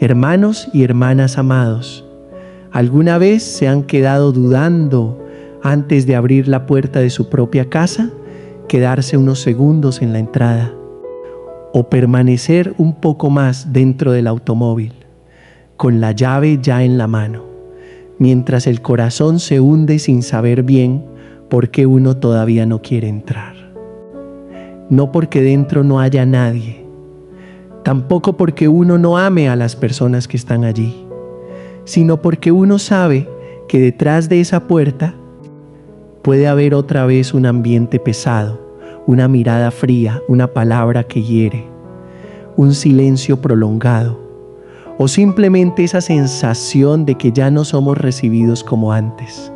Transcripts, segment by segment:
Hermanos y hermanas amados, ¿alguna vez se han quedado dudando antes de abrir la puerta de su propia casa, quedarse unos segundos en la entrada o permanecer un poco más dentro del automóvil, con la llave ya en la mano, mientras el corazón se hunde sin saber bien por qué uno todavía no quiere entrar? No porque dentro no haya nadie, tampoco porque uno no ame a las personas que están allí, sino porque uno sabe que detrás de esa puerta puede haber otra vez un ambiente pesado, una mirada fría, una palabra que hiere, un silencio prolongado, o simplemente esa sensación de que ya no somos recibidos como antes.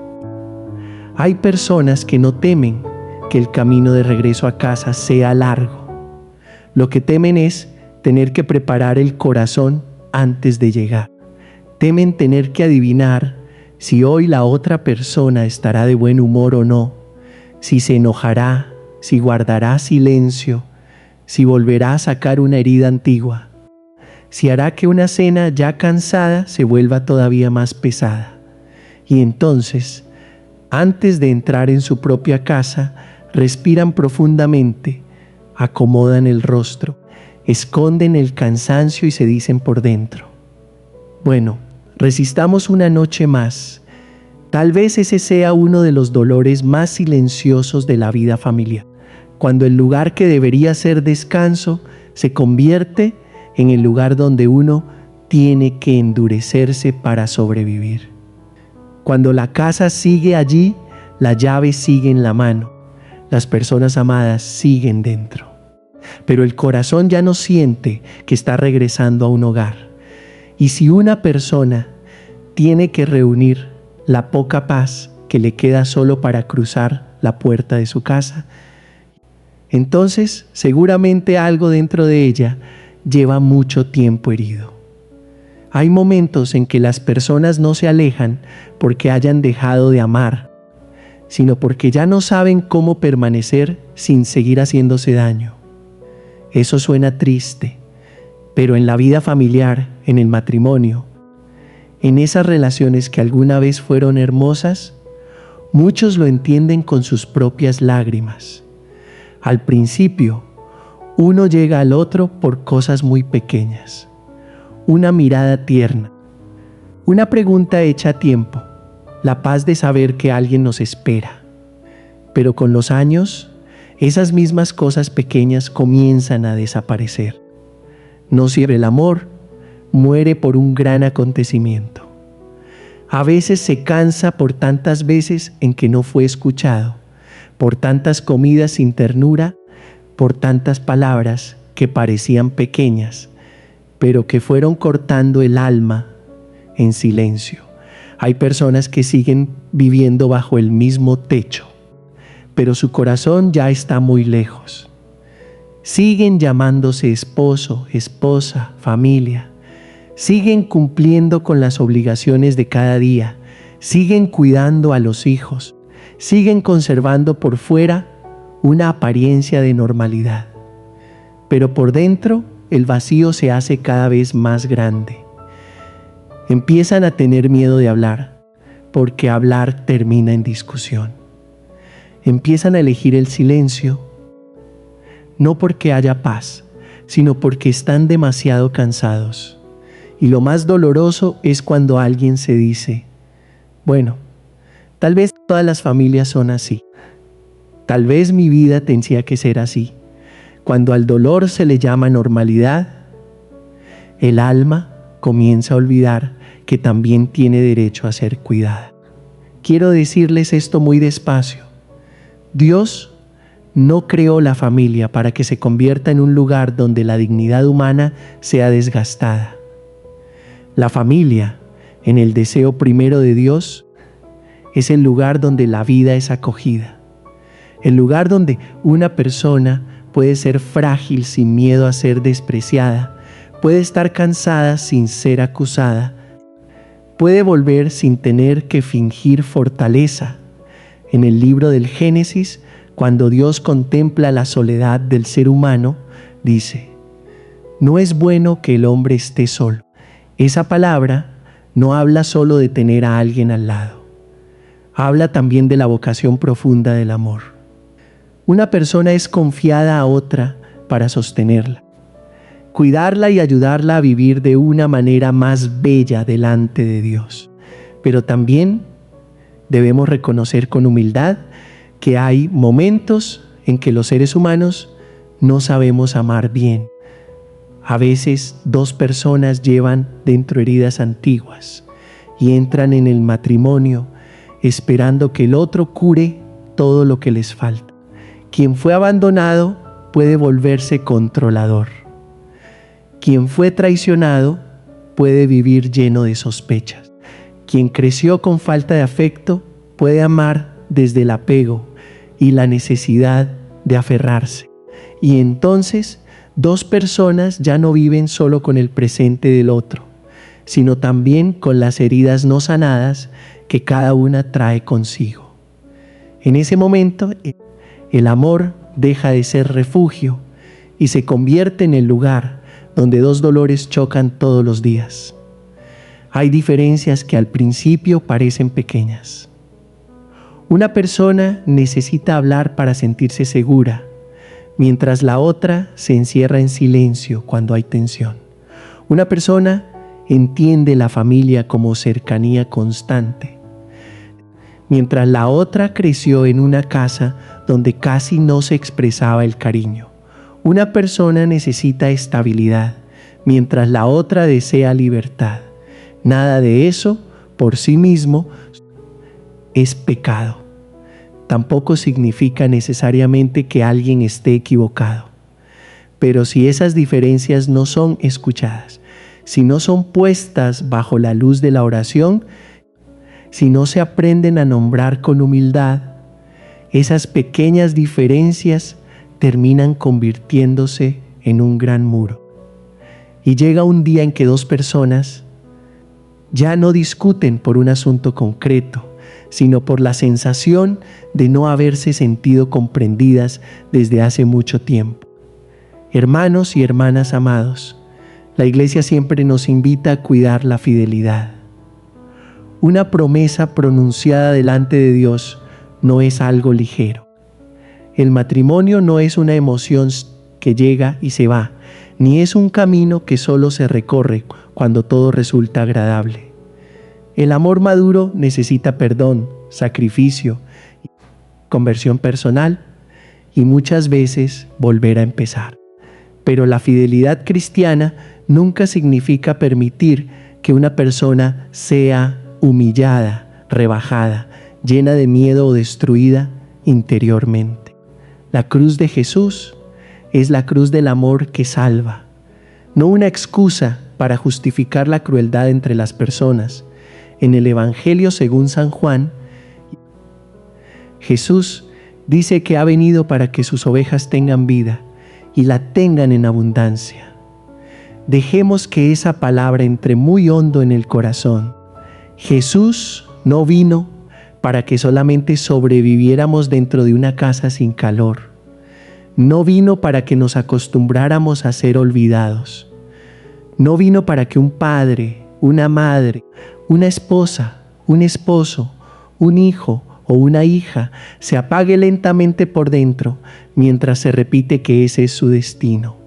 Hay personas que no temen que el camino de regreso a casa sea largo. Lo que temen es tener que preparar el corazón antes de llegar. Temen tener que adivinar si hoy la otra persona estará de buen humor o no, si se enojará, si guardará silencio, si volverá a sacar una herida antigua, si hará que una cena ya cansada se vuelva todavía más pesada. Y entonces, antes de entrar en su propia casa, respiran profundamente, acomodan el rostro, esconden el cansancio y se dicen por dentro: bueno, resistamos una noche más. Tal vez ese sea uno de los dolores más silenciosos de la vida familiar, cuando el lugar que debería ser descanso se convierte en el lugar donde uno tiene que endurecerse para sobrevivir. Cuando la casa sigue allí, la llave sigue en la mano, las personas amadas siguen dentro, pero el corazón ya no siente que está regresando a un hogar. Y si una persona tiene que reunir la poca paz que le queda solo para cruzar la puerta de su casa, entonces seguramente algo dentro de ella lleva mucho tiempo herido. Hay momentos en que las personas no se alejan porque hayan dejado de amar, sino porque ya no saben cómo permanecer sin seguir haciéndose daño. Eso suena triste, pero en la vida familiar, en el matrimonio, en esas relaciones que alguna vez fueron hermosas, muchos lo entienden con sus propias lágrimas. Al principio, uno llega al otro por cosas muy pequeñas, una mirada tierna, una pregunta hecha a tiempo, la paz de saber que alguien nos espera. Pero con los años, esas mismas cosas pequeñas comienzan a desaparecer. No siempre el amor muere por un gran acontecimiento. A veces se cansa por tantas veces en que no fue escuchado, por tantas comidas sin ternura, por tantas palabras que parecían pequeñas, pero que fueron cortando el alma en silencio. Hay personas que siguen viviendo bajo el mismo techo, pero su corazón ya está muy lejos. Siguen llamándose esposo, esposa, familia. Siguen cumpliendo con las obligaciones de cada día. Siguen cuidando a los hijos. Siguen conservando por fuera una apariencia de normalidad. Pero por dentro el vacío se hace cada vez más grande. Empiezan a tener miedo de hablar, porque hablar termina en discusión. Empiezan a elegir el silencio, no porque haya paz, sino porque están demasiado cansados. Y lo más doloroso es cuando alguien se dice: bueno, tal vez todas las familias son así. Tal vez mi vida tendría que ser así. Cuando al dolor se le llama normalidad, el alma comienza a olvidar que también tiene derecho a ser cuidada. Quiero decirles esto muy despacio. Dios no creó la familia para que se convierta en un lugar donde la dignidad humana sea desgastada. La familia, en el deseo primero de Dios, es el lugar donde la vida es acogida. El lugar donde una persona puede ser frágil sin miedo a ser despreciada, puede estar cansada sin ser acusada, puede volver sin tener que fingir fortaleza. En el libro del Génesis, cuando Dios contempla la soledad del ser humano, dice: no es bueno que el hombre esté solo. Esa palabra no habla solo de tener a alguien al lado. Habla también de la vocación profunda del amor. Una persona es confiada a otra para sostenerla, cuidarla y ayudarla a vivir de una manera más bella delante de Dios. Pero también debemos reconocer con humildad que hay momentos en que los seres humanos no sabemos amar bien. A veces dos personas llevan dentro heridas antiguas y entran en el matrimonio esperando que el otro cure todo lo que les falta. Quien fue abandonado puede volverse controlador. Quien fue traicionado puede vivir lleno de sospechas. Quien creció con falta de afecto puede amar desde el apego y la necesidad de aferrarse. Y entonces, dos personas ya no viven solo con el presente del otro, sino también con las heridas no sanadas que cada una trae consigo. En ese momento, el amor deja de ser refugio y se convierte en el lugar donde dos dolores chocan todos los días. Hay diferencias que al principio parecen pequeñas. Una persona necesita hablar para sentirse segura, mientras la otra se encierra en silencio cuando hay tensión. Una persona entiende la familia como cercanía constante, mientras la otra creció en una casa donde casi no se expresaba el cariño. Una persona necesita estabilidad, mientras la otra desea libertad. Nada de eso por sí mismo es pecado. Tampoco significa necesariamente que alguien esté equivocado. Pero si esas diferencias no son escuchadas, si no son puestas bajo la luz de la oración, si no se aprenden a nombrar con humildad, esas pequeñas diferencias terminan convirtiéndose en un gran muro. Y llega un día en que dos personas ya no discuten por un asunto concreto, sino por la sensación de no haberse sentido comprendidas desde hace mucho tiempo. Hermanos y hermanas amados, la Iglesia siempre nos invita a cuidar la fidelidad. Una promesa pronunciada delante de Dios no es algo ligero. El matrimonio no es una emoción que llega y se va, ni es un camino que solo se recorre cuando todo resulta agradable. El amor maduro necesita perdón, sacrificio, conversión personal y muchas veces volver a empezar. Pero la fidelidad cristiana nunca significa permitir que una persona sea humillada, rebajada, llena de miedo o destruida interiormente. La cruz de Jesús es la cruz del amor que salva, no una excusa para justificar la crueldad entre las personas. En el Evangelio según San Juan, Jesús dice que ha venido para que sus ovejas tengan vida y la tengan en abundancia. Dejemos que esa palabra entre muy hondo en el corazón. Jesús no vino para que solamente sobreviviéramos dentro de una casa sin calor. No vino para que nos acostumbráramos a ser olvidados. No vino para que un padre, una madre, una esposa, un esposo, un hijo o una hija se apague lentamente por dentro mientras se repite que ese es su destino.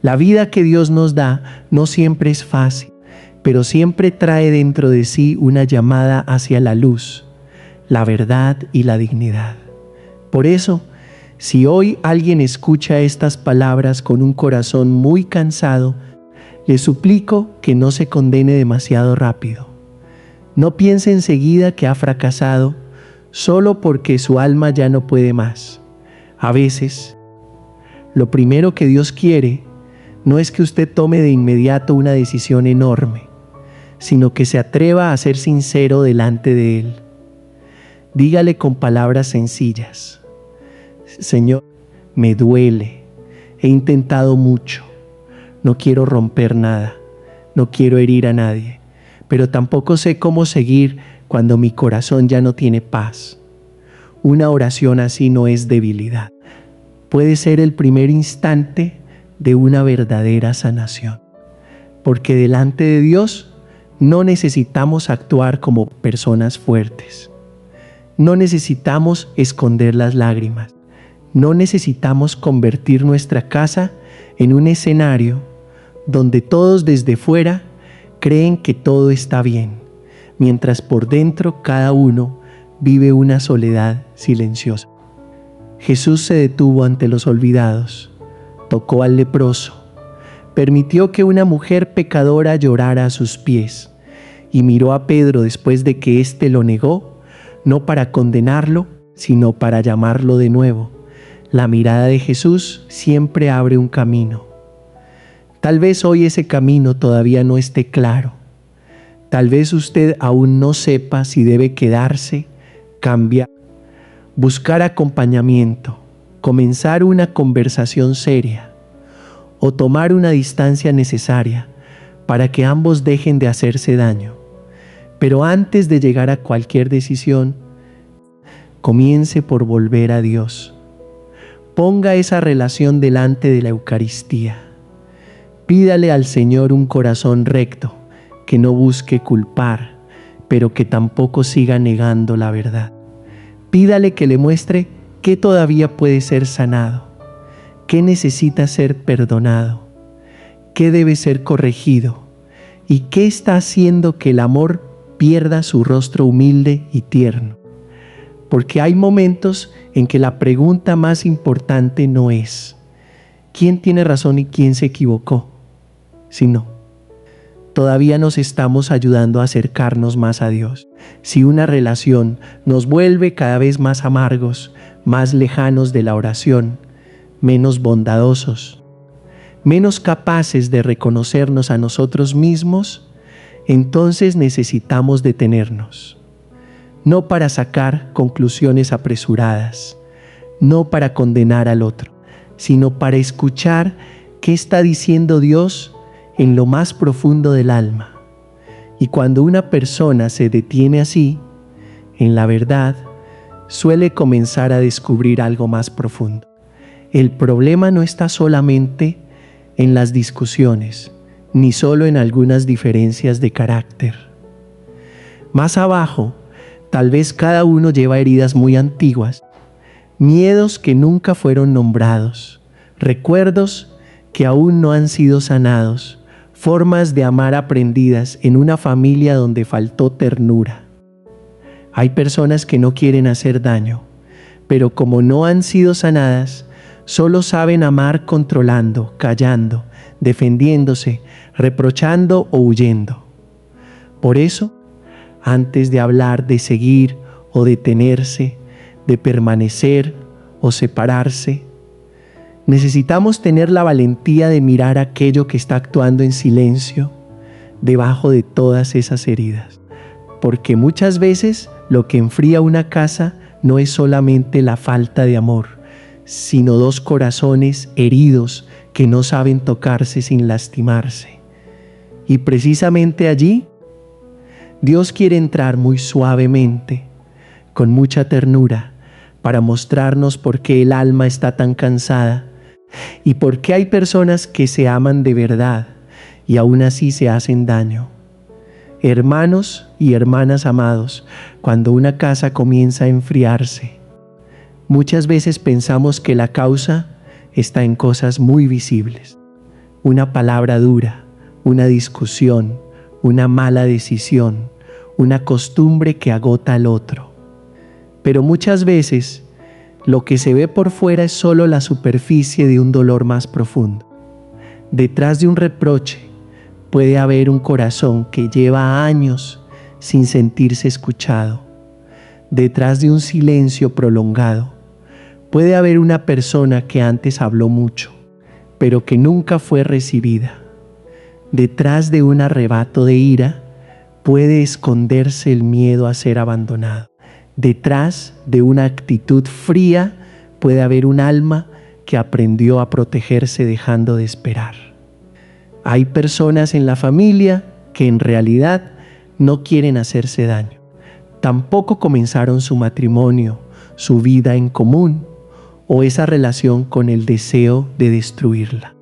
La vida que Dios nos da no siempre es fácil, pero siempre trae dentro de sí una llamada hacia la luz, la verdad y la dignidad. Por eso, si hoy alguien escucha estas palabras con un corazón muy cansado, le suplico que no se condene demasiado rápido. No piense enseguida que ha fracasado solo porque su alma ya no puede más. A veces, lo primero que Dios quiere no es que usted tome de inmediato una decisión enorme, sino que se atreva a ser sincero delante de Él. Dígale con palabras sencillas: Señor, me duele, he intentado mucho, no quiero romper nada, no quiero herir a nadie, pero tampoco sé cómo seguir cuando mi corazón ya no tiene paz. Una oración así no es debilidad. Puede ser el primer instante de una verdadera sanación. porque delante de Dios no necesitamos actuar como personas fuertes. No necesitamos esconder las lágrimas. No necesitamos convertir nuestra casa en un escenario donde todos desde fuera creen que todo está bien, mientras por dentro cada uno vive una soledad silenciosa. Jesús se detuvo ante los olvidados, tocó al leproso, permitió que una mujer pecadora llorara a sus pies y miró a Pedro después de que éste lo negó, no para condenarlo, sino para llamarlo de nuevo. La mirada de Jesús siempre abre un camino. Tal vez hoy ese camino todavía no esté claro. Tal vez usted aún no sepa si debe quedarse, cambiar, buscar acompañamiento, comenzar una conversación seria o tomar una distancia necesaria para que ambos dejen de hacerse daño. Pero antes de llegar a cualquier decisión, comience por volver a Dios. Ponga esa relación delante de la Eucaristía. Pídale al Señor un corazón recto, que no busque culpar, pero que tampoco siga negando la verdad. Pídale que le muestre qué todavía puede ser sanado, qué necesita ser perdonado, qué debe ser corregido y qué está haciendo que el amor pierda su rostro humilde y tierno. Porque hay momentos en que la pregunta más importante no es ¿quién tiene razón y quién se equivocó? Sino, todavía nos estamos ayudando a acercarnos más a Dios. Si una relación nos vuelve cada vez más amargos, más lejanos de la oración, menos bondadosos, menos capaces de reconocernos a nosotros mismos, entonces necesitamos detenernos. No para sacar conclusiones apresuradas, no para condenar al otro, sino para escuchar qué está diciendo Dios en lo más profundo del alma. Y cuando una persona se detiene así, en la verdad, suele comenzar a descubrir algo más profundo. El problema no está solamente en las discusiones, ni solo en algunas diferencias de carácter. Más abajo, tal vez cada uno lleva heridas muy antiguas, miedos que nunca fueron nombrados, recuerdos que aún no han sido sanados, formas de amar aprendidas en una familia donde faltó ternura. Hay personas que no quieren hacer daño, pero como no han sido sanadas, solo saben amar controlando, callando, defendiéndose, reprochando o huyendo. Por eso, antes de hablar de seguir o detenerse, de permanecer o separarse, necesitamos tener la valentía de mirar aquello que está actuando en silencio debajo de todas esas heridas. Porque muchas veces lo que enfría una casa no es solamente la falta de amor, sino dos corazones heridos que no saben tocarse sin lastimarse. Y precisamente allí, Dios quiere entrar muy suavemente, con mucha ternura, para mostrarnos por qué el alma está tan cansada y por qué hay personas que se aman de verdad y aún así se hacen daño. Hermanos y hermanas amados, cuando una casa comienza a enfriarse, muchas veces pensamos que la causa está en cosas muy visibles. Una palabra dura, una discusión, una mala decisión, una costumbre que agota al otro. Pero muchas veces lo que se ve por fuera es solo la superficie de un dolor más profundo. Detrás de un reproche puede haber un corazón que lleva años sin sentirse escuchado. Detrás de un silencio prolongado puede haber una persona que antes habló mucho, pero que nunca fue recibida. Detrás de un arrebato de ira puede esconderse el miedo a ser abandonado. Detrás de una actitud fría puede haber un alma que aprendió a protegerse dejando de esperar. Hay personas en la familia que en realidad no quieren hacerse daño. Tampoco comenzaron su matrimonio, su vida en común o esa relación con el deseo de destruirla.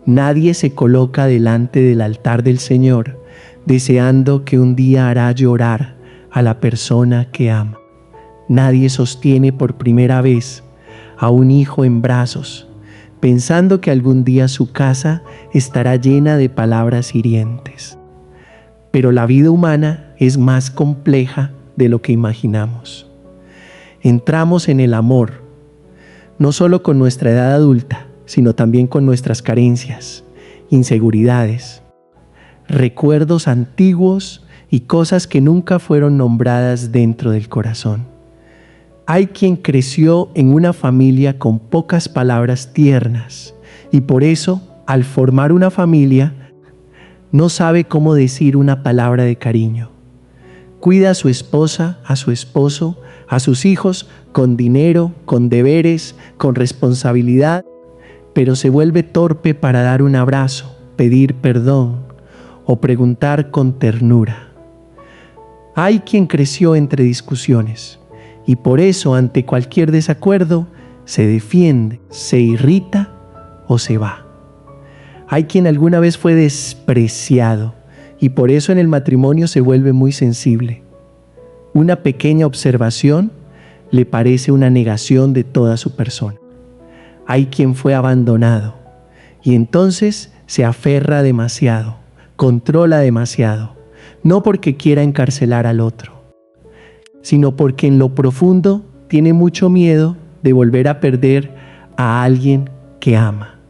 Nadie se coloca delante del altar del Señor deseando que un día hará llorar a la persona que ama. Nadie sostiene por primera vez a un hijo en brazos, pensando que algún día su casa estará llena de palabras hirientes. Pero la vida humana es más compleja de lo que imaginamos. Entramos en el amor, no solo con nuestra edad adulta, sino también con nuestras carencias, inseguridades, recuerdos antiguos y cosas que nunca fueron nombradas dentro del corazón. Hay quien creció en una familia con pocas palabras tiernas y por eso, al formar una familia, no sabe cómo decir una palabra de cariño. Cuida a su esposa, a su esposo, a sus hijos con dinero, con deberes, con responsabilidad, pero se vuelve torpe para dar un abrazo, pedir perdón o preguntar con ternura. Hay quien creció entre discusiones y por eso ante cualquier desacuerdo se defiende, se irrita o se va. Hay quien alguna vez fue despreciado y por eso en el matrimonio se vuelve muy sensible. Una pequeña observación le parece una negación de toda su persona. Hay quien fue abandonado y entonces se aferra demasiado, controla demasiado, no porque quiera encarcelar al otro, sino porque en lo profundo tiene mucho miedo de volver a perder a alguien que ama.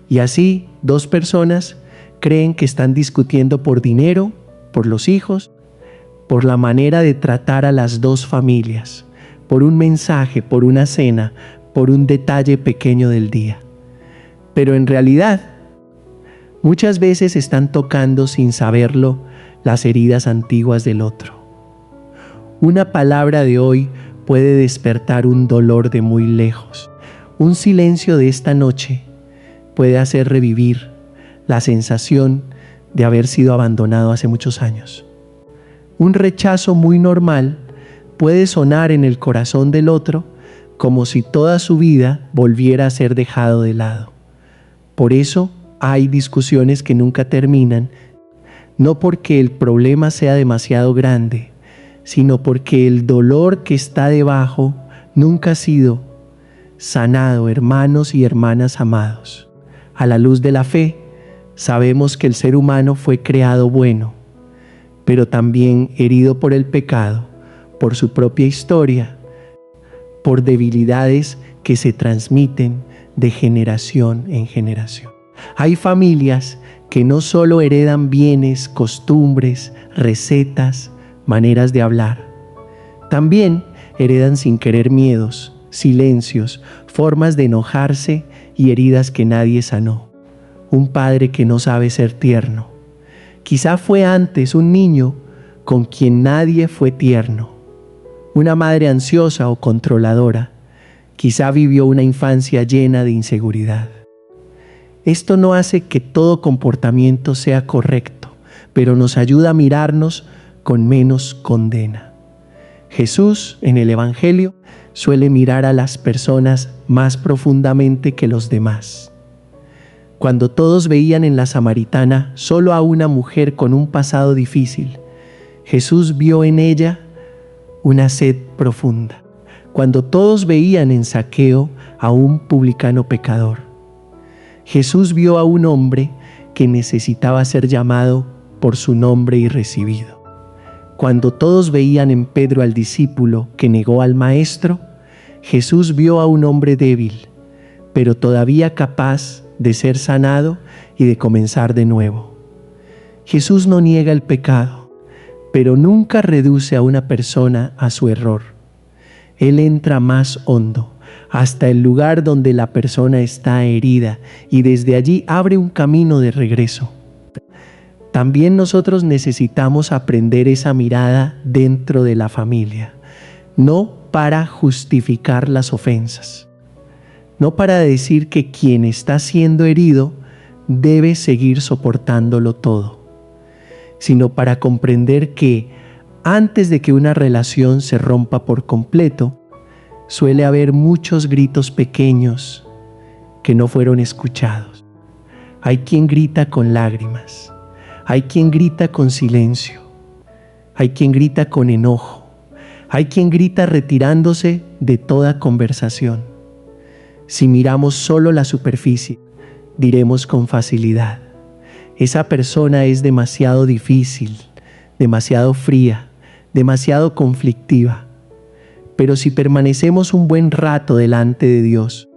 Y así, dos personas creen que están discutiendo por dinero, por los hijos, por la manera de tratar a las dos familias, por un mensaje, por una cena, por un detalle pequeño del día. Pero en realidad, muchas veces están tocando sin saberlo las heridas antiguas del otro. Una palabra de hoy puede despertar un dolor de muy lejos. Un silencio de esta noche puede hacer revivir la sensación de haber sido abandonado hace muchos años. Un rechazo muy normal puede sonar en el corazón del otro como si toda su vida volviera a ser dejado de lado. Por eso hay discusiones que nunca terminan, no porque el problema sea demasiado grande, sino porque el dolor que está debajo nunca ha sido sanado. Hermanos y hermanas amados, a la luz de la fe, sabemos que el ser humano fue creado bueno, pero también herido por el pecado, por su propia historia, por debilidades que se transmiten de generación en generación. Hay familias que no solo heredan bienes, costumbres, recetas, maneras de hablar, también heredan sin querer miedos, silencios, formas de enojarse y heridas que nadie sanó. Un padre que no sabe ser tierno. Quizá fue antes un niño con quien nadie fue tierno. Una madre ansiosa o controladora. Quizá vivió una infancia llena de inseguridad. Esto no hace que todo comportamiento sea correcto, pero nos ayuda a mirarnos con menos condena. Jesús, en el Evangelio, suele mirar a las personas más profundamente que los demás. Cuando todos veían en la samaritana solo a una mujer con un pasado difícil, Jesús vio en ella una sed profunda. Cuando todos veían en Zaqueo a un publicano pecador, Jesús vio a un hombre que necesitaba ser llamado por su nombre y recibido. Cuando todos veían en Pedro al discípulo que negó al Maestro, Jesús vio a un hombre débil, pero todavía capaz de ser sanado y de comenzar de nuevo. Jesús no niega el pecado, pero nunca reduce a una persona a su error. Él entra más hondo, hasta el lugar donde la persona está herida, y desde allí abre un camino de regreso. También nosotros necesitamos aprender esa mirada dentro de la familia, no para justificar las ofensas, no para decir que quien está siendo herido debe seguir soportándolo todo, sino para comprender que antes de que una relación se rompa por completo, suele haber muchos gritos pequeños que no fueron escuchados. Hay quien grita con lágrimas. Hay quien grita con silencio. Hay quien grita con enojo. Hay quien grita retirándose de toda conversación. Si miramos solo la superficie, diremos con facilidad: esa persona es demasiado difícil, demasiado fría, demasiado conflictiva. Pero si permanecemos un buen rato delante de Dios,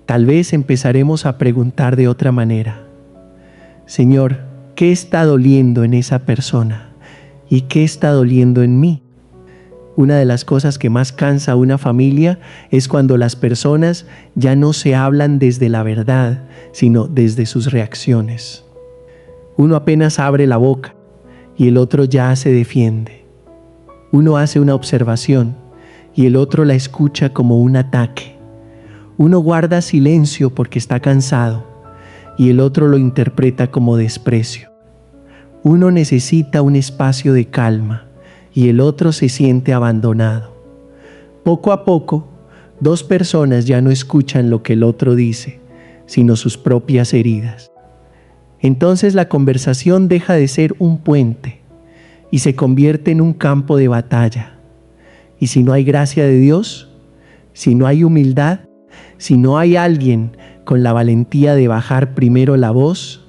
tal vez empezaremos a preguntar de otra manera: Señor, ¿qué está doliendo en esa persona? ¿Y qué está doliendo en mí? Una de las cosas que más cansa a una familia es cuando las personas ya no se hablan desde la verdad, sino desde sus reacciones. Uno apenas abre la boca y el otro ya se defiende. Uno hace una observación y el otro la escucha como un ataque. Uno guarda silencio porque está cansado y el otro lo interpreta como desprecio. Uno necesita un espacio de calma y el otro se siente abandonado. Poco a poco, dos personas ya no escuchan lo que el otro dice, sino sus propias heridas. Entonces la conversación deja de ser un puente y se convierte en un campo de batalla. Y si no hay gracia de Dios, si no hay humildad, si no hay alguien con la valentía de bajar primero la voz,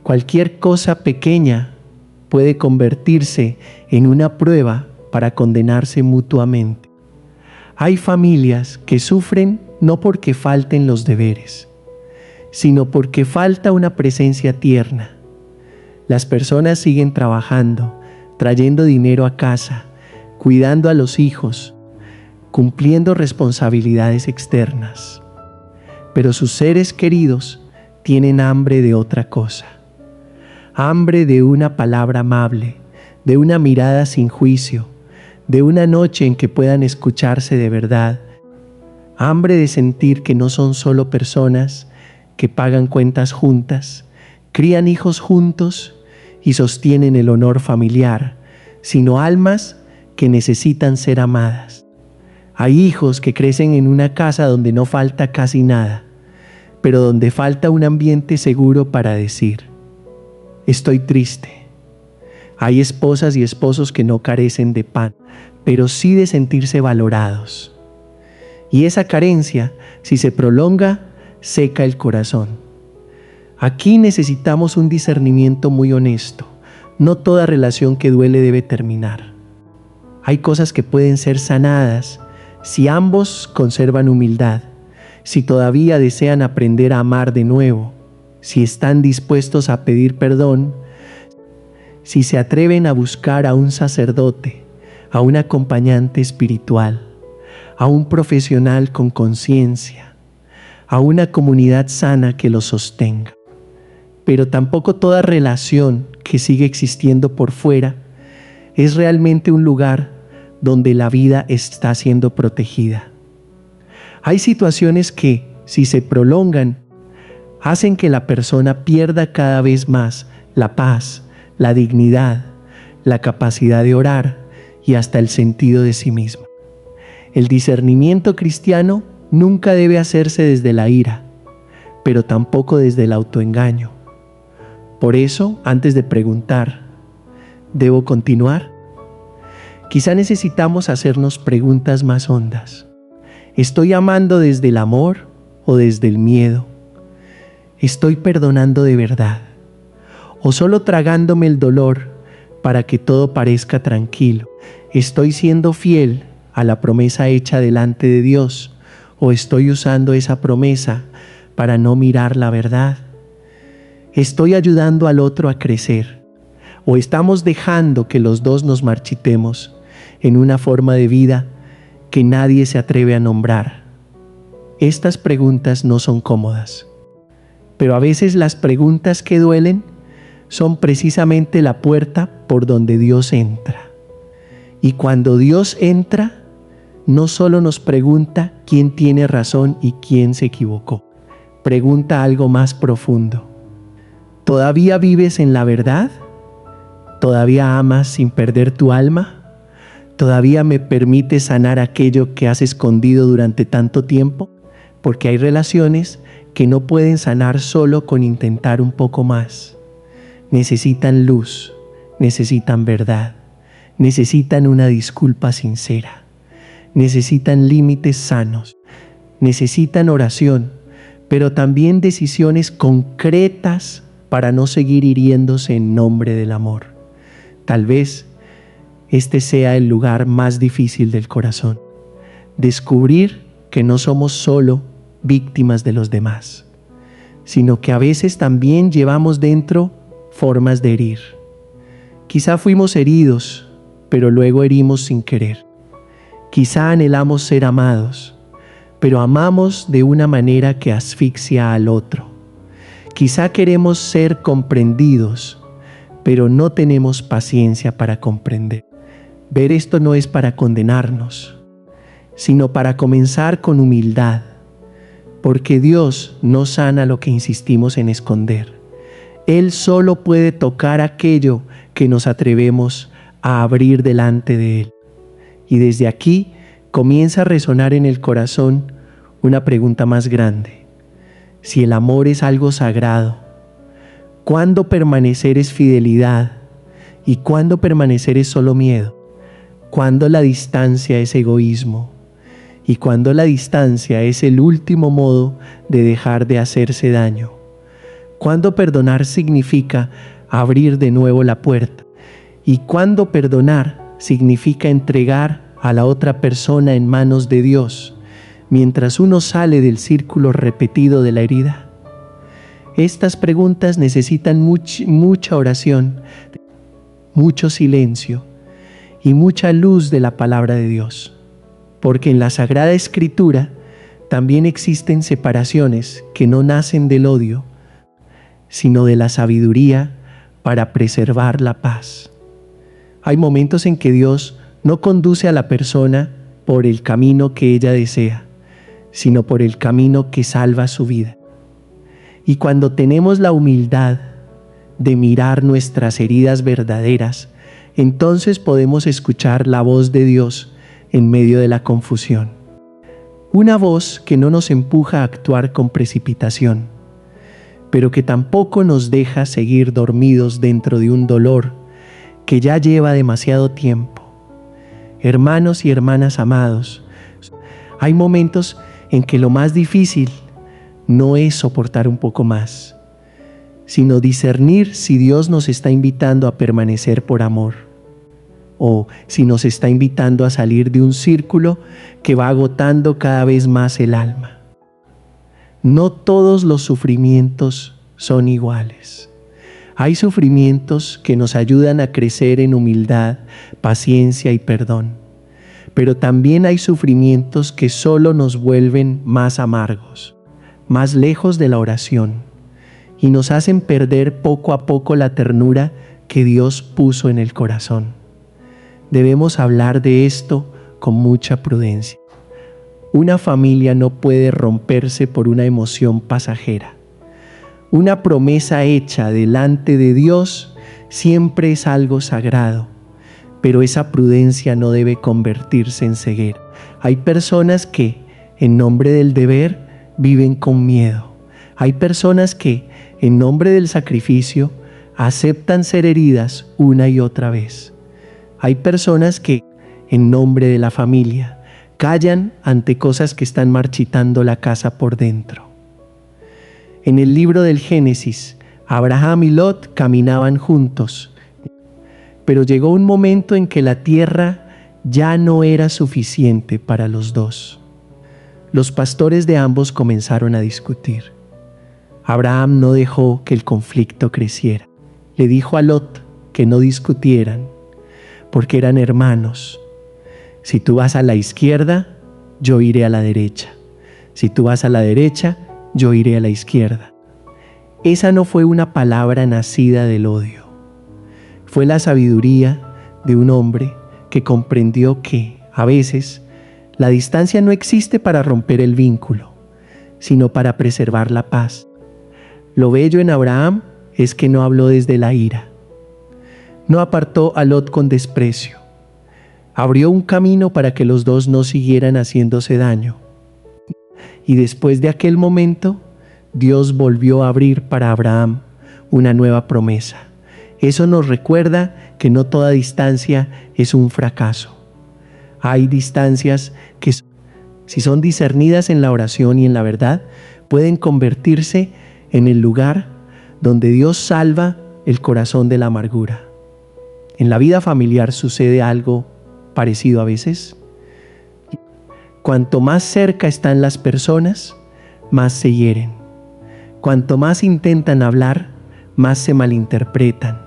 cualquier cosa pequeña puede convertirse en una prueba para condenarse mutuamente. Hay familias que sufren no porque falten los deberes, sino porque falta una presencia tierna. Las personas siguen trabajando, trayendo dinero a casa, cuidando a los hijos, cumpliendo responsabilidades externas. Pero sus seres queridos tienen hambre de otra cosa. Hambre de una palabra amable, de una mirada sin juicio, de una noche en que puedan escucharse de verdad. Hambre de sentir que no son solo personas que pagan cuentas juntas, crían hijos juntos y sostienen el honor familiar, sino almas que necesitan ser amadas. Hay hijos que crecen en una casa donde no falta casi nada, pero donde falta un ambiente seguro para decir: estoy triste. Hay esposas y esposos que no carecen de pan, pero sí de sentirse valorados. Y esa carencia, si se prolonga, seca el corazón. Aquí necesitamos un discernimiento muy honesto. No toda relación que duele debe terminar. Hay cosas que pueden ser sanadas si ambos conservan humildad, si todavía desean aprender a amar de nuevo, si están dispuestos a pedir perdón, si se atreven a buscar a un sacerdote, a un acompañante espiritual, a un profesional con conciencia, a una comunidad sana que los sostenga. Pero tampoco toda relación que sigue existiendo por fuera es realmente un lugar donde la vida está siendo protegida. Hay situaciones que, si se prolongan, hacen que la persona pierda cada vez más la paz, la dignidad, la capacidad de orar y hasta el sentido de sí misma. El discernimiento cristiano nunca debe hacerse desde la ira, pero tampoco desde el autoengaño. Por eso, antes de preguntar, ¿debo continuar?, quizá necesitamos hacernos preguntas más hondas. ¿Estoy amando desde el amor o desde el miedo? ¿Estoy perdonando de verdad? ¿O solo tragándome el dolor para que todo parezca tranquilo? ¿Estoy siendo fiel a la promesa hecha delante de Dios? ¿O estoy usando esa promesa para no mirar la verdad? ¿Estoy ayudando al otro a crecer? ¿O estamos dejando que los dos nos marchitemos en una forma de vida que nadie se atreve a nombrar? Estas preguntas no son cómodas, pero a veces las preguntas que duelen son precisamente la puerta por donde Dios entra. Y cuando Dios entra, no solo nos pregunta quién tiene razón y quién se equivocó, pregunta algo más profundo. ¿Todavía vives en la verdad? ¿Todavía amas sin perder tu alma? ¿Todavía me permites sanar aquello que has escondido durante tanto tiempo? Porque hay relaciones que no pueden sanar solo con intentar un poco más. Necesitan luz, necesitan verdad, necesitan una disculpa sincera, necesitan límites sanos, necesitan oración, pero también decisiones concretas para no seguir hiriéndose en nombre del amor. Tal vez este sea el lugar más difícil del corazón. Descubrir que no somos solo víctimas de los demás, sino que a veces también llevamos dentro formas de herir. Quizá fuimos heridos, pero luego herimos sin querer. Quizá anhelamos ser amados, pero amamos de una manera que asfixia al otro. Quizá queremos ser comprendidos, pero no tenemos paciencia para comprender. Ver esto no es para condenarnos, sino para comenzar con humildad, porque Dios no sana lo que insistimos en esconder. Él solo puede tocar aquello que nos atrevemos a abrir delante de Él. Y desde aquí comienza a resonar en el corazón una pregunta más grande. Si el amor es algo sagrado, ¿cuándo permanecer es fidelidad? ¿Y cuándo permanecer es solo miedo? ¿Cuándo la distancia es egoísmo? ¿Y cuándo la distancia es el último modo de dejar de hacerse daño? ¿Cuándo perdonar significa abrir de nuevo la puerta? ¿Y cuándo perdonar significa entregar a la otra persona en manos de Dios, mientras uno sale del círculo repetido de la herida? Estas preguntas necesitan mucha oración, mucho silencio y mucha luz de la palabra de Dios, porque en la Sagrada Escritura también existen separaciones que no nacen del odio, sino de la sabiduría para preservar la paz. Hay momentos en que Dios no conduce a la persona por el camino que ella desea, sino por el camino que salva su vida. Y cuando tenemos la humildad de mirar nuestras heridas verdaderas, entonces podemos escuchar la voz de Dios en medio de la confusión. Una voz que no nos empuja a actuar con precipitación, pero que tampoco nos deja seguir dormidos dentro de un dolor que ya lleva demasiado tiempo. Hermanos y hermanas amados, hay momentos en que lo más difícil no es soportar un poco más, sino discernir si Dios nos está invitando a permanecer por amor, o si nos está invitando a salir de un círculo que va agotando cada vez más el alma. No todos los sufrimientos son iguales. Hay sufrimientos que nos ayudan a crecer en humildad, paciencia y perdón, pero también hay sufrimientos que solo nos vuelven más amargos, más lejos de la oración, y nos hacen perder poco a poco la ternura que Dios puso en el corazón. Debemos hablar de esto con mucha prudencia. Una familia no puede romperse por una emoción pasajera. Una promesa hecha delante de Dios siempre es algo sagrado, pero esa prudencia no debe convertirse en ceguera. Hay personas que, en nombre del deber, viven con miedo. Hay personas que, en nombre del sacrificio, aceptan ser heridas una y otra vez. Hay personas que, en nombre de la familia, callan ante cosas que están marchitando la casa por dentro. En el libro del Génesis, Abraham y Lot caminaban juntos, pero llegó un momento en que la tierra ya no era suficiente para los dos. Los pastores de ambos comenzaron a discutir. Abraham no dejó que el conflicto creciera. Le dijo a Lot que no discutieran, porque eran hermanos. Si tú vas a la izquierda, yo iré a la derecha. Si tú vas a la derecha, yo iré a la izquierda. Esa no fue una palabra nacida del odio. Fue la sabiduría de un hombre que comprendió que, a veces, la distancia no existe para romper el vínculo, sino para preservar la paz. Lo bello en Abraham es que no habló desde la ira. No apartó a Lot con desprecio. Abrió un camino para que los dos no siguieran haciéndose daño. Y después de aquel momento, Dios volvió a abrir para Abraham una nueva promesa. Eso nos recuerda que no toda distancia es un fracaso. Hay distancias que, si son discernidas en la oración y en la verdad, pueden convertirse en el lugar donde Dios salva el corazón de la amargura. En la vida familiar sucede algo parecido a veces. Cuanto más cerca están las personas, más se hieren. Cuanto más intentan hablar, más se malinterpretan.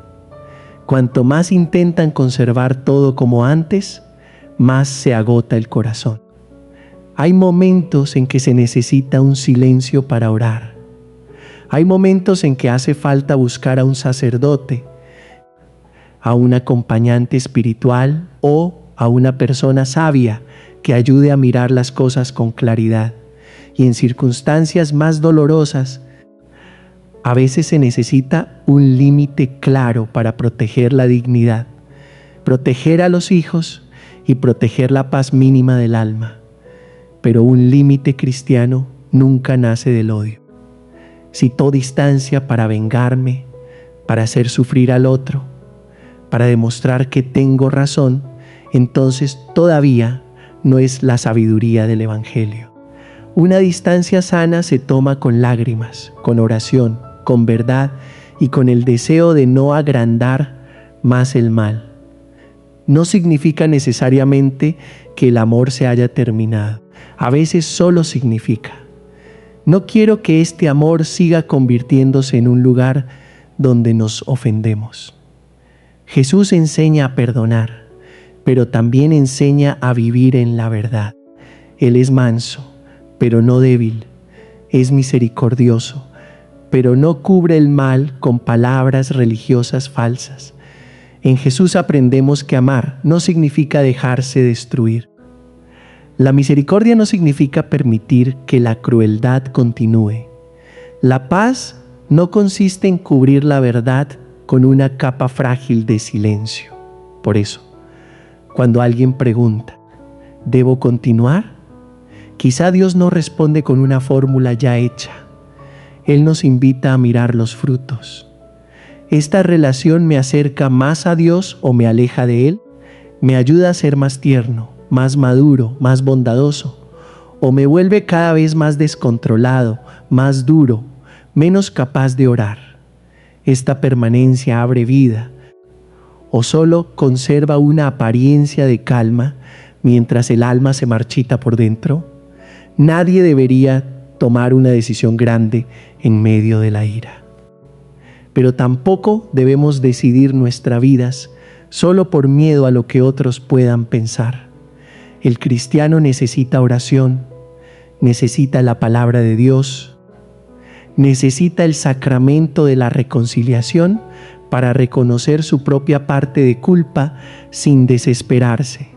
Cuanto más intentan conservar todo como antes, más se agota el corazón. Hay momentos en que se necesita un silencio para orar. Hay momentos en que hace falta buscar a un sacerdote, a un acompañante espiritual o a una persona sabia que ayude a mirar las cosas con claridad. Y en circunstancias más dolorosas, a veces se necesita un límite claro para proteger la dignidad, proteger a los hijos y proteger la paz mínima del alma. Pero un límite cristiano nunca nace del odio. Citó distancia para vengarme, para hacer sufrir al otro, para demostrar que tengo razón, entonces todavía no es la sabiduría del Evangelio. Una distancia sana se toma con lágrimas, con oración, con verdad y con el deseo de no agrandar más el mal. No significa necesariamente que el amor se haya terminado. A veces solo significa: no quiero que este amor siga convirtiéndose en un lugar donde nos ofendemos. Jesús enseña a perdonar, pero también enseña a vivir en la verdad. Él es manso, pero no débil. Es misericordioso, pero no cubre el mal con palabras religiosas falsas. En Jesús aprendemos que amar no significa dejarse destruir. La misericordia no significa permitir que la crueldad continúe. La paz no consiste en cubrir la verdad con una capa frágil de silencio. Por eso, cuando alguien pregunta, ¿debo continuar? Quizá Dios no responde con una fórmula ya hecha. Él nos invita a mirar los frutos. ¿Esta relación me acerca más a Dios o me aleja de Él? ¿Me ayuda a ser más tierno, más maduro, más bondadoso? ¿O me vuelve cada vez más descontrolado, más duro, menos capaz de orar? ¿Esta permanencia abre vida o solo conserva una apariencia de calma mientras el alma se marchita por dentro? Nadie debería tomar una decisión grande en medio de la ira. Pero tampoco debemos decidir nuestras vidas solo por miedo a lo que otros puedan pensar. El cristiano necesita oración, necesita la palabra de Dios, necesita el sacramento de la reconciliación para reconocer su propia parte de culpa sin desesperarse.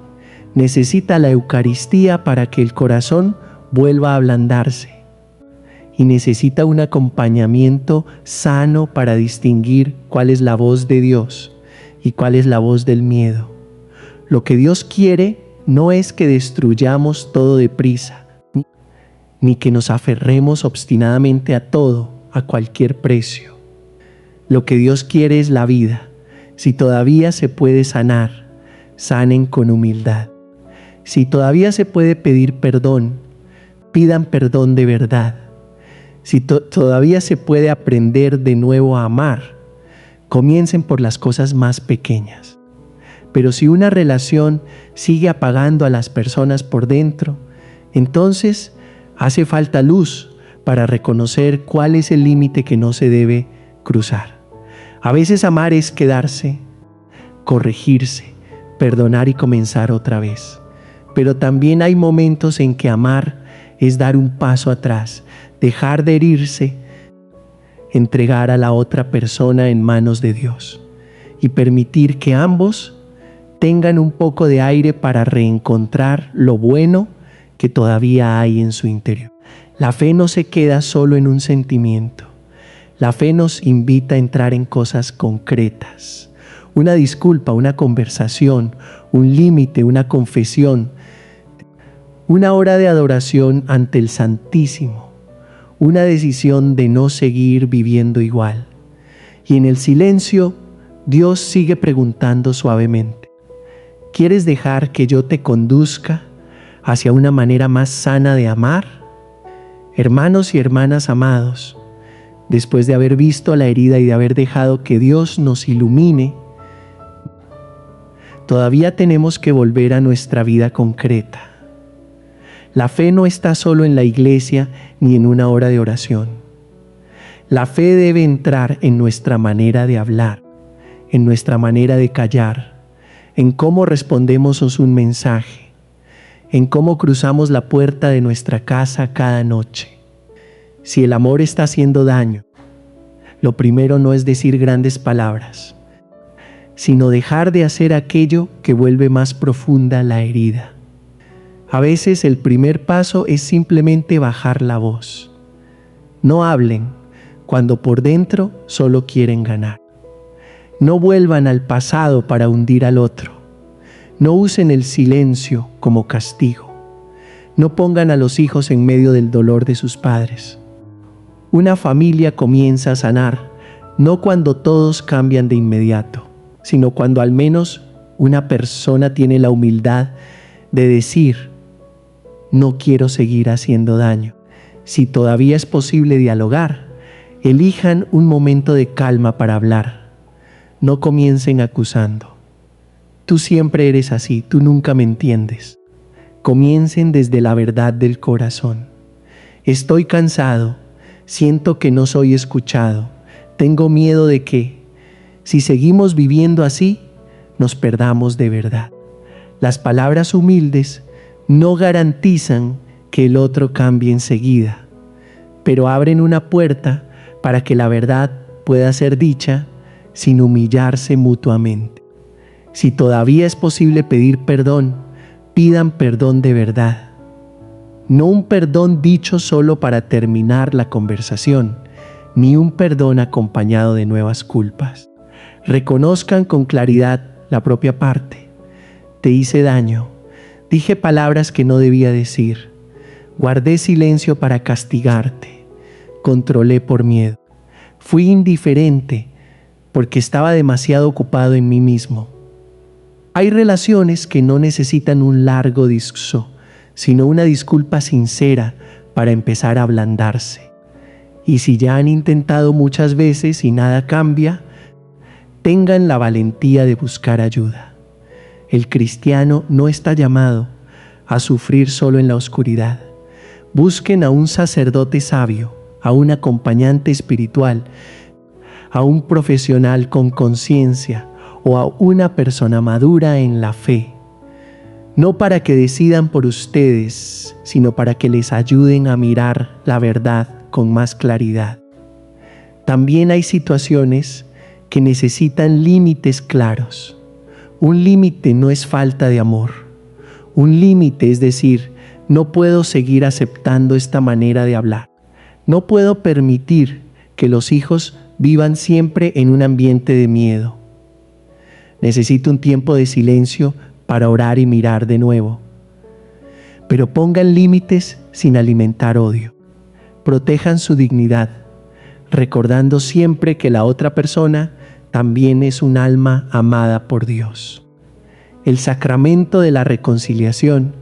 Necesita la Eucaristía para que el corazón vuelva a ablandarse. Y necesita un acompañamiento sano para distinguir cuál es la voz de Dios y cuál es la voz del miedo. Lo que Dios quiere no es que destruyamos todo deprisa, ni que nos aferremos obstinadamente a todo, a cualquier precio. Lo que Dios quiere es la vida. Si todavía se puede sanar, sanen con humildad. Si todavía se puede pedir perdón, pidan perdón de verdad. Si todavía se puede aprender de nuevo a amar, comiencen por las cosas más pequeñas. Pero si una relación sigue apagando a las personas por dentro, entonces hace falta luz para reconocer cuál es el límite que no se debe cruzar. A veces amar es quedarse, corregirse, perdonar y comenzar otra vez. Pero también hay momentos en que amar es dar un paso atrás, dejar de herirse, entregar a la otra persona en manos de Dios y permitir que ambos tengan un poco de aire para reencontrar lo bueno que todavía hay en su interior. La fe no se queda solo en un sentimiento. La fe nos invita a entrar en cosas concretas. Una disculpa, una conversación, un límite, una confesión, una hora de adoración ante el Santísimo, una decisión de no seguir viviendo igual. Y en el silencio, Dios sigue preguntando suavemente: ¿quieres dejar que yo te conduzca hacia una manera más sana de amar? Hermanos y hermanas amados, después de haber visto la herida y de haber dejado que Dios nos ilumine, todavía tenemos que volver a nuestra vida concreta. La fe no está solo en la iglesia ni en una hora de oración. La fe debe entrar en nuestra manera de hablar, en nuestra manera de callar, en cómo respondemos a un mensaje, en cómo cruzamos la puerta de nuestra casa cada noche. Si el amor está haciendo daño, lo primero no es decir grandes palabras, sino dejar de hacer aquello que vuelve más profunda la herida. A veces el primer paso es simplemente bajar la voz. No hablen cuando por dentro solo quieren ganar. No vuelvan al pasado para hundir al otro. No usen el silencio como castigo. No pongan a los hijos en medio del dolor de sus padres. Una familia comienza a sanar no cuando todos cambian de inmediato, sino cuando al menos una persona tiene la humildad de decir: no quiero seguir haciendo daño. Si todavía es posible dialogar, elijan un momento de calma para hablar. No comiencen acusando. Tú siempre eres así, tú nunca me entiendes. Comiencen desde la verdad del corazón. Estoy cansado, siento que no soy escuchado, tengo miedo de que, si seguimos viviendo así, nos perdamos de verdad. Las palabras humildes no garantizan que el otro cambie enseguida, pero abren una puerta para que la verdad pueda ser dicha sin humillarse mutuamente. Si todavía es posible pedir perdón, pidan perdón de verdad. No un perdón dicho solo para terminar la conversación, ni un perdón acompañado de nuevas culpas. Reconozcan con claridad la propia parte. Te hice daño, dije palabras que no debía decir, guardé silencio para castigarte, controlé por miedo, fui indiferente porque estaba demasiado ocupado en mí mismo. Hay relaciones que no necesitan un largo discurso, sino una disculpa sincera para empezar a ablandarse. Y si ya han intentado muchas veces y nada cambia, tengan la valentía de buscar ayuda. El cristiano no está llamado a sufrir solo en la oscuridad. Busquen a un sacerdote sabio, a un acompañante espiritual, a un profesional con conciencia o a una persona madura en la fe. No para que decidan por ustedes, sino para que les ayuden a mirar la verdad con más claridad. También hay situaciones que necesitan límites claros. Un límite no es falta de amor. Un límite es decir, no puedo seguir aceptando esta manera de hablar. No puedo permitir que los hijos vivan siempre en un ambiente de miedo. Necesito un tiempo de silencio para orar y mirar de nuevo. Pero pongan límites sin alimentar odio. Protejan su dignidad, recordando siempre que la otra persona también es un alma amada por Dios. El sacramento de la reconciliación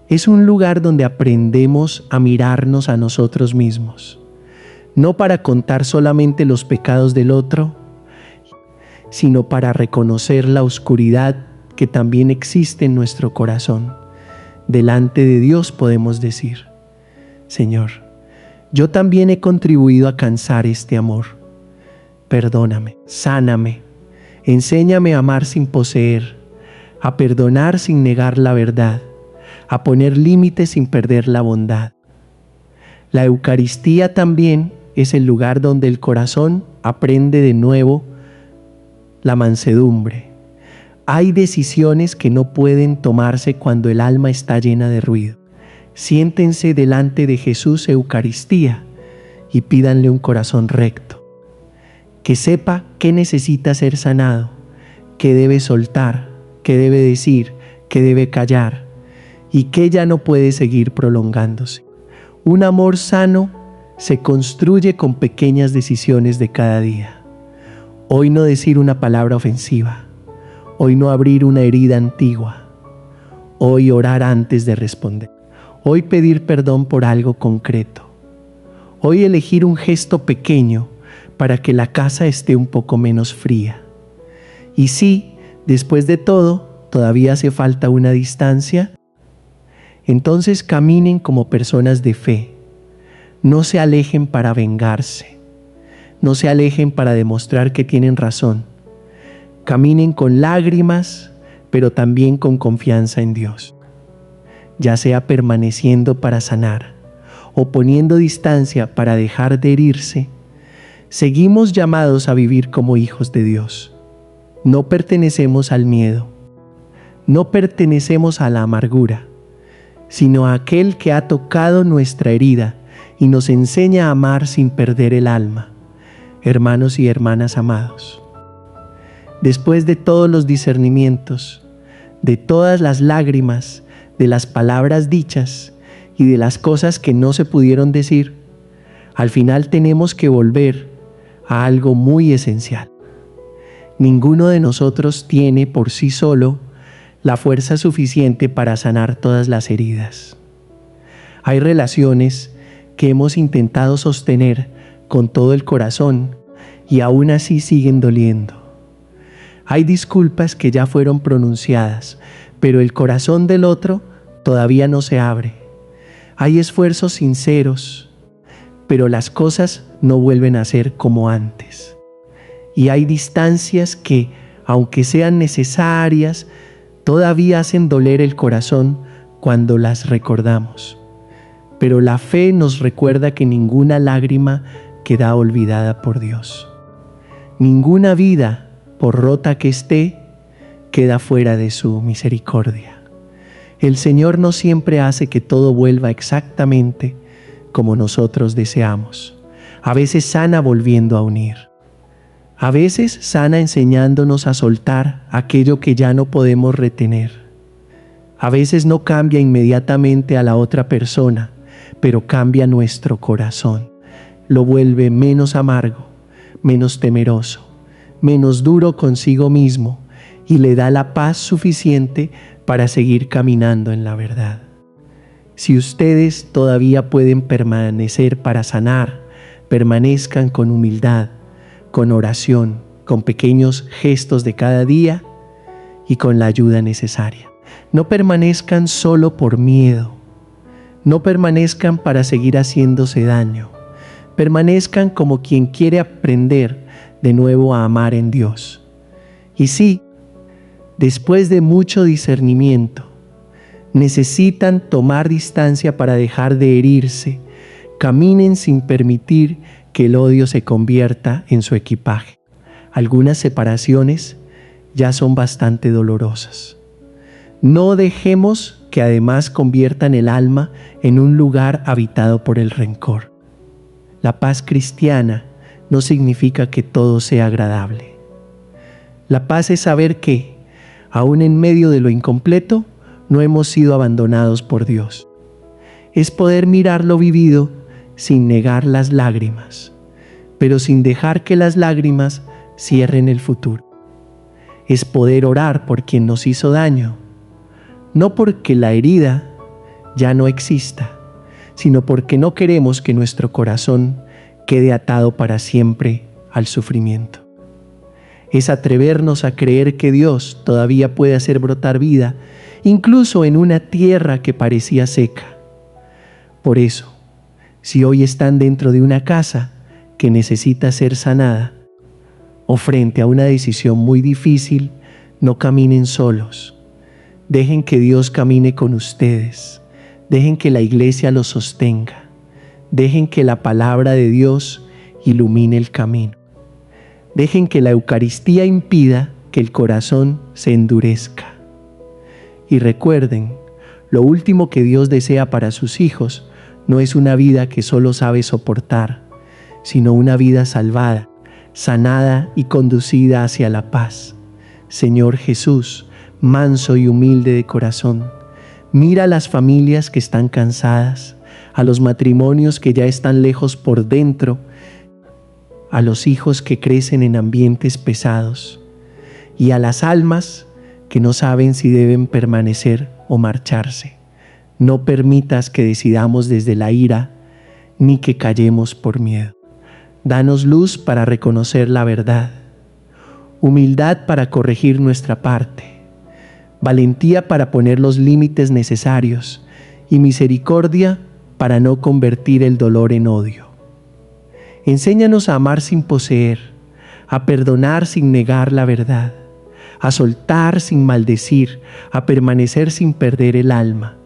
es un lugar donde aprendemos a mirarnos a nosotros mismos, no para contar solamente los pecados del otro, sino para reconocer la oscuridad que también existe en nuestro corazón. Delante de Dios podemos decir: Señor, yo también he contribuido a cansar este amor. Perdóname, sáname, enséñame a amar sin poseer, a perdonar sin negar la verdad, a poner límites sin perder la bondad. La Eucaristía también es el lugar donde el corazón aprende de nuevo la mansedumbre. Hay decisiones que no pueden tomarse cuando el alma está llena de ruido. Siéntense delante de Jesús Eucaristía y pídanle un corazón recto, que sepa qué necesita ser sanado, qué debe soltar, qué debe decir, qué debe callar y qué ya no puede seguir prolongándose. Un amor sano se construye con pequeñas decisiones de cada día. Hoy no decir una palabra ofensiva. Hoy no abrir una herida antigua. Hoy orar antes de responder. Hoy pedir perdón por algo concreto. Hoy elegir un gesto pequeño para que la casa esté un poco menos fría. Y si, después de todo, todavía hace falta una distancia, entonces caminen como personas de fe. No se alejen para vengarse. No se alejen para demostrar que tienen razón. Caminen con lágrimas, pero también con confianza en Dios. Ya sea permaneciendo para sanar o poniendo distancia para dejar de herirse, seguimos llamados a vivir como hijos de Dios. No pertenecemos al miedo, no pertenecemos a la amargura, sino a aquel que ha tocado nuestra herida y nos enseña a amar sin perder el alma. Hermanos y hermanas amados, después de todos los discernimientos, de todas las lágrimas, de las palabras dichas y de las cosas que no se pudieron decir, al final tenemos que volver a algo muy esencial. Ninguno de nosotros tiene por sí solo la fuerza suficiente para sanar todas las heridas. Hay relaciones que hemos intentado sostener con todo el corazón y aún así siguen doliendo. Hay disculpas que ya fueron pronunciadas, pero el corazón del otro todavía no se abre. Hay esfuerzos sinceros, pero las cosas no vuelven a ser como antes. Y hay distancias que, aunque sean necesarias, todavía hacen doler el corazón cuando las recordamos. Pero la fe nos recuerda que ninguna lágrima queda olvidada por Dios. Ninguna vida, por rota que esté, queda fuera de su misericordia. El Señor no siempre hace que todo vuelva exactamente como nosotros deseamos. A veces sana volviendo a unir. A veces sana enseñándonos a soltar aquello que ya no podemos retener. A veces no cambia inmediatamente a la otra persona, pero cambia nuestro corazón. Lo vuelve menos amargo, menos temeroso, menos duro consigo mismo y le da la paz suficiente para seguir caminando en la verdad. Si ustedes todavía pueden permanecer para sanar, permanezcan con humildad, con oración, con pequeños gestos de cada día y con la ayuda necesaria. No permanezcan solo por miedo. No permanezcan para seguir haciéndose daño. Permanezcan como quien quiere aprender de nuevo a amar en Dios. Y sí, después de mucho discernimiento, necesitan tomar distancia para dejar de herirse. Caminen sin permitir que el odio se convierta en su equipaje. Algunas separaciones ya son bastante dolorosas. No dejemos que además conviertan el alma en un lugar habitado por el rencor. La paz cristiana no significa que todo sea agradable. La paz es saber que, aún en medio de lo incompleto, no hemos sido abandonados por Dios. Es poder mirar lo vivido sin negar las lágrimas, pero sin dejar que las lágrimas cierren el futuro. Es poder orar por quien nos hizo daño, no porque la herida ya no exista, sino porque no queremos que nuestro corazón quede atado para siempre al sufrimiento. Es atrevernos a creer que Dios todavía puede hacer brotar vida, incluso en una tierra que parecía seca. Por eso, si hoy están dentro de una casa que necesita ser sanada, o frente a una decisión muy difícil, no caminen solos. Dejen que Dios camine con ustedes. Dejen que la iglesia los sostenga. Dejen que la palabra de Dios ilumine el camino. Dejen que la Eucaristía impida que el corazón se endurezca. Y recuerden, lo último que Dios desea para sus hijos no es una vida que solo sabe soportar, sino una vida salvada, sanada y conducida hacia la paz. Señor Jesús, manso y humilde de corazón, mira a las familias que están cansadas, a los matrimonios que ya están lejos por dentro, a los hijos que crecen en ambientes pesados y a las almas que no saben si deben permanecer o marcharse. No permitas que decidamos desde la ira ni que callemos por miedo. Danos luz para reconocer la verdad, humildad para corregir nuestra parte, valentía para poner los límites necesarios y misericordia para no convertir el dolor en odio. Enséñanos a amar sin poseer, a perdonar sin negar la verdad, a soltar sin maldecir, a permanecer sin perder el alma.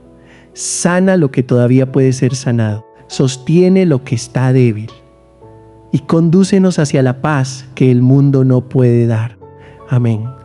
Sana lo que todavía puede ser sanado, sostiene lo que está débil y condúcenos hacia la paz que el mundo no puede dar. Amén.